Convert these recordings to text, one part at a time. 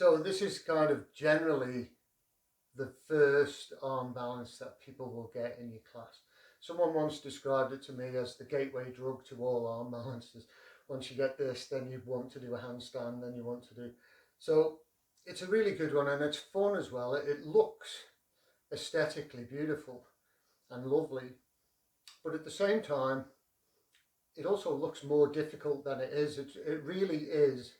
So this is kind of generally the first arm balance that people will get in your class. Someone once described it to me as the gateway drug to all arm balances. Once you get this, then you want to do a handstand, then you want to do... So it's a really good one, and it's fun as well. It looks aesthetically beautiful and lovely, but at the same time, it also looks more difficult than it is. It really is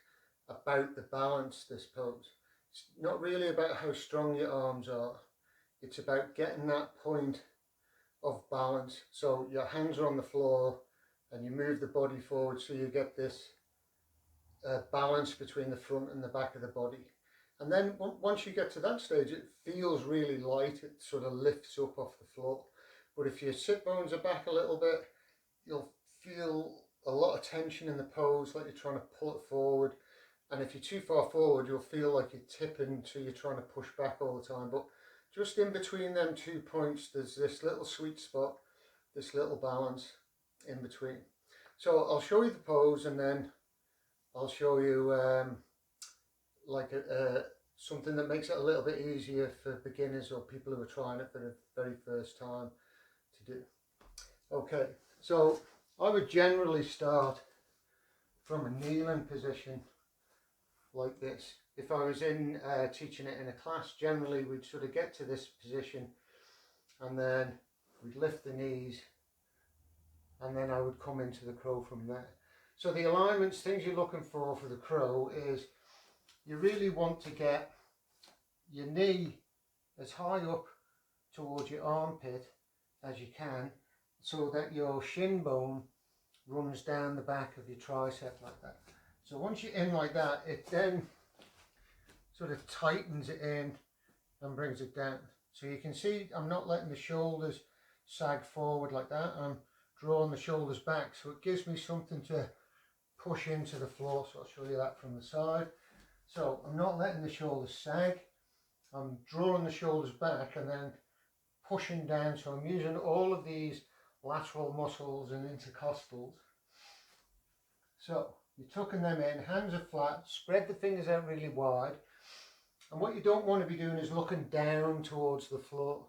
about the balance, this pose. It's not really about how strong your arms are. It's about getting that point of balance. So your hands are on the floor and you move the body forward so you get this balance between the front and the back of the body. And then once you get to that stage, it feels really light. It sort of lifts up off the floor. But if your sit bones are back a little bit, you'll feel a lot of tension in the pose, like you're trying to pull it forward. And if you're too far forward, you'll feel like you're tipping, so you're trying to push back all the time. But just in between them 2 points, there's this little sweet spot, this little balance in between. So I'll show you the pose, and then I'll show you something that makes it a little bit easier for beginners or people who are trying it for the very first time to do. Okay, so I would generally start from a kneeling position like this. If I was in teaching it in a class, generally we'd sort of get to this position and then we'd lift the knees, and then I would come into the crow from there. So the alignments, things you're looking for the crow, is you really want to get your knee as high up towards your armpit as you can, so that your shin bone runs down the back of your tricep like that. So once you're in like that, it then sort of tightens it in and brings it down. So you can see I'm not letting the shoulders sag forward like that. I'm drawing the shoulders back, so it gives me something to push into the floor. So I'll show you that from the side. So I'm not letting the shoulders sag. I'm drawing the shoulders back and then pushing down. So I'm using all of these lateral muscles and intercostals. So you're tucking them in, hands are flat, spread the fingers out really wide. And what you don't want to be doing is looking down towards the floor.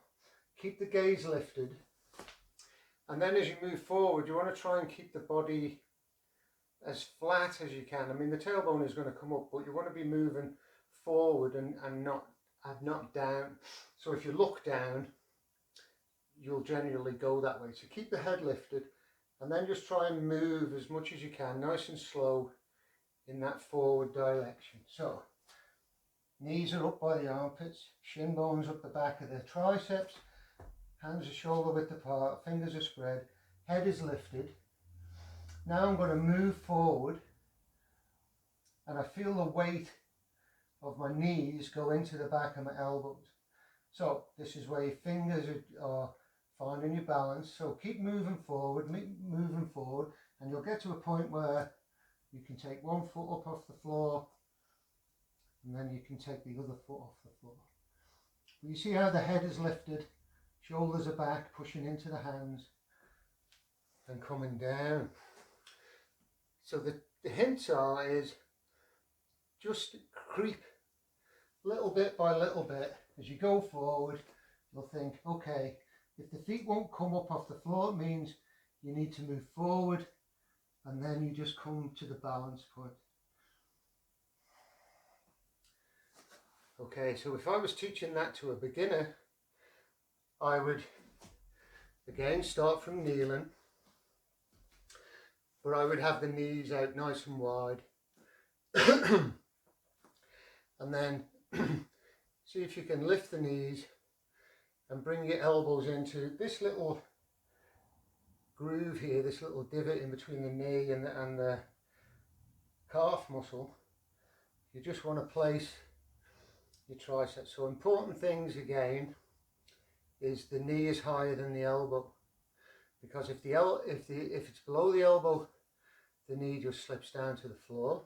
Keep the gaze lifted. And then as you move forward, you want to try and keep the body as flat as you can. I mean, the tailbone is going to come up, but you want to be moving forward and not down. So if you look down, you'll generally go that way. So keep the head lifted, and then just try and move as much as you can, nice and slow, in that forward direction. So knees are up by the armpits, shin bones up the back of the triceps, hands are shoulder width apart, fingers are spread, head is lifted. Now I'm going to move forward, and I feel the weight of my knees go into the back of my elbows. So this is where your fingers are finding your balance. So keep moving forward, and you'll get to a point where you can take one foot up off the floor, and then you can take the other foot off the floor. But you see how the head is lifted, shoulders are back, pushing into the hands, and coming down. So the hints is just creep little bit by little bit. As you go forward, you'll think, okay, if the feet won't come up off the floor, it means you need to move forward, and then you just come to the balance point. Okay, so if I was teaching that to a beginner, I would again start from kneeling, but I would have the knees out nice and wide. And then see if you can lift the knees and bring your elbows into this little groove here, this little divot in between the knee and the calf muscle. You just want to place your triceps. So important things again is the knee is higher than the elbow, because if it's below the elbow, the knee just slips down to the floor.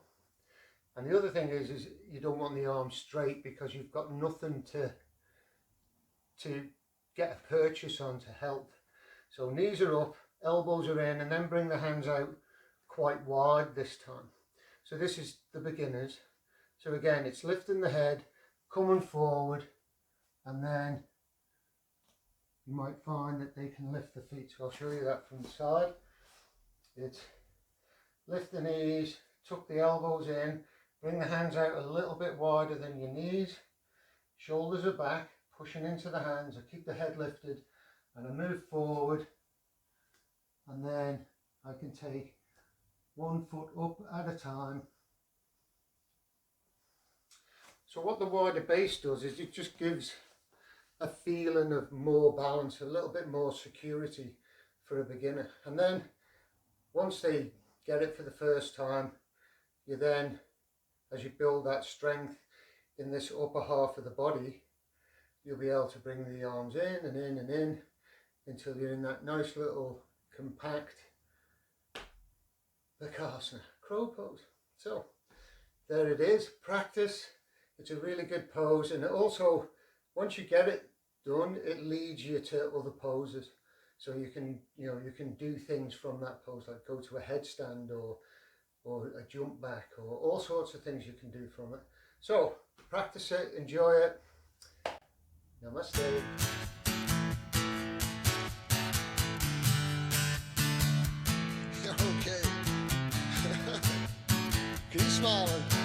And the other thing is you don't want the arm straight, because you've got nothing to get a purchase on to help. So knees are up, elbows are in, and then bring the hands out quite wide this time. So this is the beginners. So again, it's lifting the head, coming forward, and then you might find that they can lift the feet. So I'll show you that from the side. It's lift the knees, tuck the elbows in, bring the hands out a little bit wider than your knees, shoulders are back, pushing into the hands. I keep the head lifted and I move forward, and then I can take one foot up at a time. So what the wider base does is it just gives a feeling of more balance, a little bit more security for a beginner. And then once they get it for the first time, you then, as you build that strength in this upper half of the body, you'll be able to bring the arms in and in and in until you're in that nice little compact Bakasana, crow pose. So there it is, practice. It's a really good pose, and it also, once you get it done, it leads you to other poses. So you can, you can do things from that pose, like go to a headstand or a jump back, or all sorts of things you can do from it. So practice it, enjoy it. Namaste. Okay. Keep smiling.